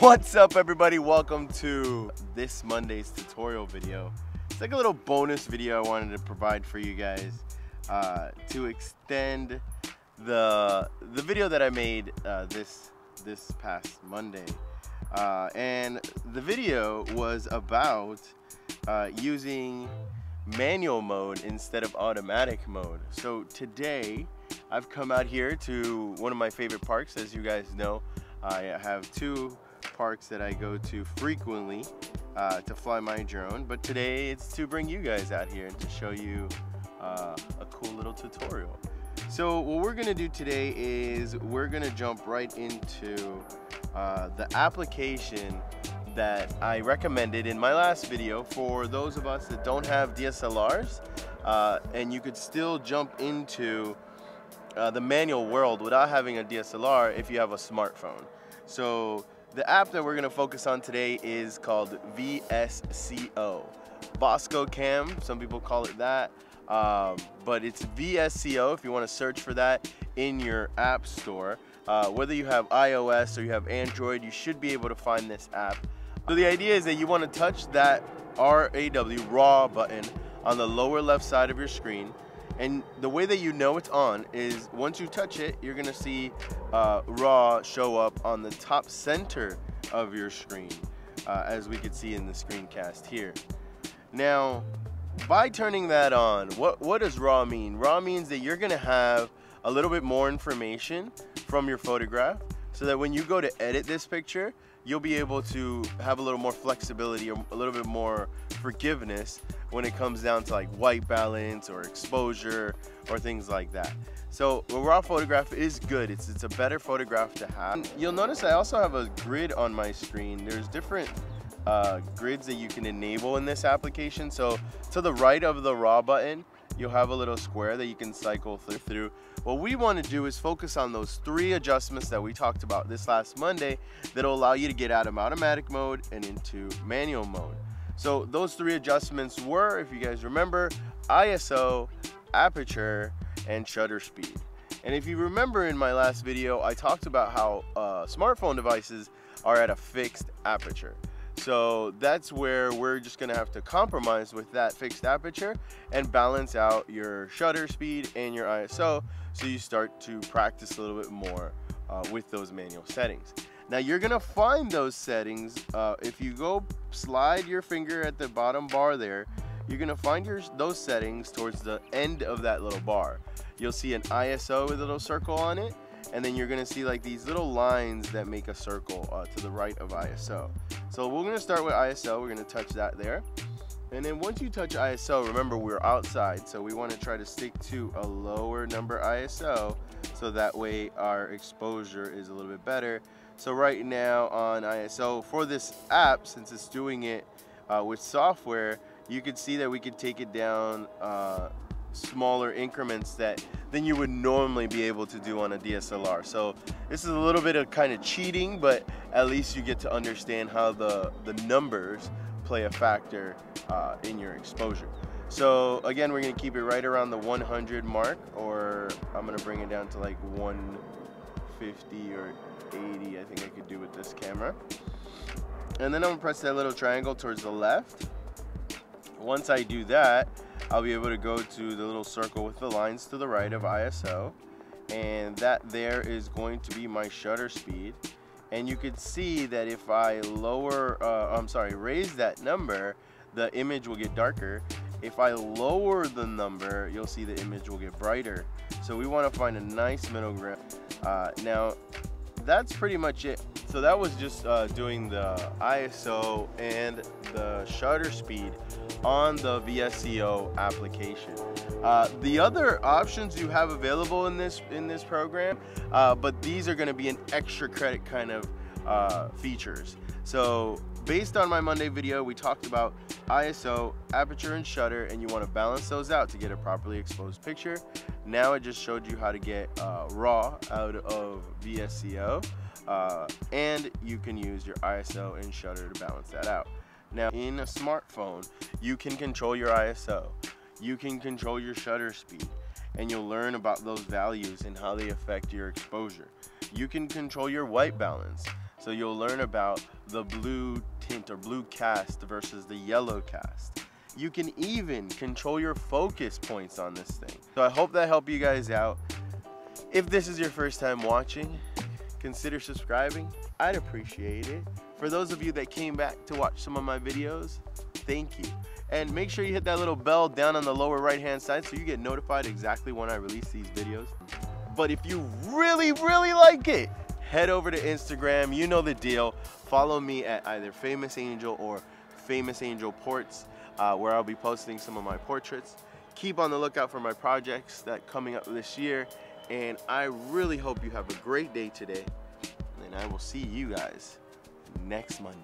What's up, everybody? Welcome to this Monday's tutorial video. It's like a little bonus video I wanted to provide for you guys to extend the video that I made this past Monday. And the video was about using manual mode instead of automatic mode. So today I've come out here to one of my favorite parks. As you guys know, I have two parks that I go to frequently to fly my drone, but today it's to bring you guys out here and to show you a cool little tutorial. So what we're gonna do today is we're gonna jump right into the application that I recommended in my last video for those of us that don't have DSLRs, and you could still jump into the manual world without having a DSLR if you have a smartphone. So the app that we're going to focus on today is called VSCO. VSCO Cam, some people call it that, but it's VSCO if you want to search for that in your app store. Whether you have iOS or you have Android, you should be able to find this app. So the idea is that you want to touch that RAW button on the lower left side of your screen. And the way that you know it's on is once you touch it, you're gonna see RAW show up on the top center of your screen, as we can see in the screencast here. Now, by turning that on, what does RAW mean? RAW means that you're gonna have a little bit more information from your photograph, so that when you go to edit this picture, you'll be able to have a little more flexibility or a little bit more forgiveness when it comes down to like white balance or exposure or things like that. So a RAW photograph is good. It's a better photograph to have. And you'll notice I also have a grid on my screen. There's different grids that you can enable in this application. So to the right of the RAW button, you'll have a little square that you can cycle through. What we want to do is focus on those three adjustments that we talked about this last Monday that'll allow you to get out of automatic mode and into manual mode. So those three adjustments were, if you guys remember, ISO, aperture, and shutter speed. And if you remember in my last video, I talked about how smartphone devices are at a fixed aperture. So that's where we're just gonna have to compromise with that fixed aperture and balance out your shutter speed and your ISO, so you start to practice a little bit more with those manual settings. Now you're gonna find those settings, if you go slide your finger at the bottom bar there, you're gonna find those settings towards the end of that little bar. You'll see an ISO with a little circle on it, and then you're gonna see like these little lines that make a circle to the right of ISO. So we're gonna start with ISO, we're gonna touch that there. And then once you touch ISO, remember we're outside, so we wanna try to stick to a lower number ISO, so that way our exposure is a little bit better. So right now on ISO, for this app, since it's doing it with software, you can see that we could take it down smaller increments than you would normally be able to do on a DSLR. So this is a little bit of kind of cheating, but at least you get to understand how the numbers play a factor in your exposure. So again, we're gonna keep it right around the 100 mark, or I'm gonna bring it down to like 150 or 80, I think I could do with this camera. And then I'm gonna press that little triangle towards the left. Once I do that, I'll be able to go to the little circle with the lines to the right of ISO, and that there is going to be my shutter speed. And you can see that if I raise that number, the image will get darker. If I lower the number, you'll see the image will get brighter. So we want to find a nice middle ground. Now, that's pretty much it. So that was just doing the ISO and the shutter speed on the VSCO application. The other options you have available in this program, but these are going to be an extra credit kind of features. So based on my Monday video, we talked about ISO, aperture, and shutter, and you want to balance those out to get a properly exposed picture. Now I just showed you how to get RAW out of VSCO, and you can use your ISO and shutter to balance that out. Now in a smartphone, you can control your ISO, you can control your shutter speed, and you'll learn about those values and how they affect your exposure. You can control your white balance. So you'll learn about the blue tint or blue cast versus the yellow cast. You can even control your focus points on this thing. So I hope that helped you guys out. If this is your first time watching, consider subscribing. I'd appreciate it. For those of you that came back to watch some of my videos, thank you. And make sure you hit that little bell down on the lower right hand side so you get notified exactly when I release these videos. But if you really like it, head over to Instagram. You know the deal. Follow me at either Famousangel or Famousangel Ports, where I'll be posting some of my portraits. Keep on the lookout for my projects that coming up this year. And I really hope you have a great day today. And I will see you guys next Monday.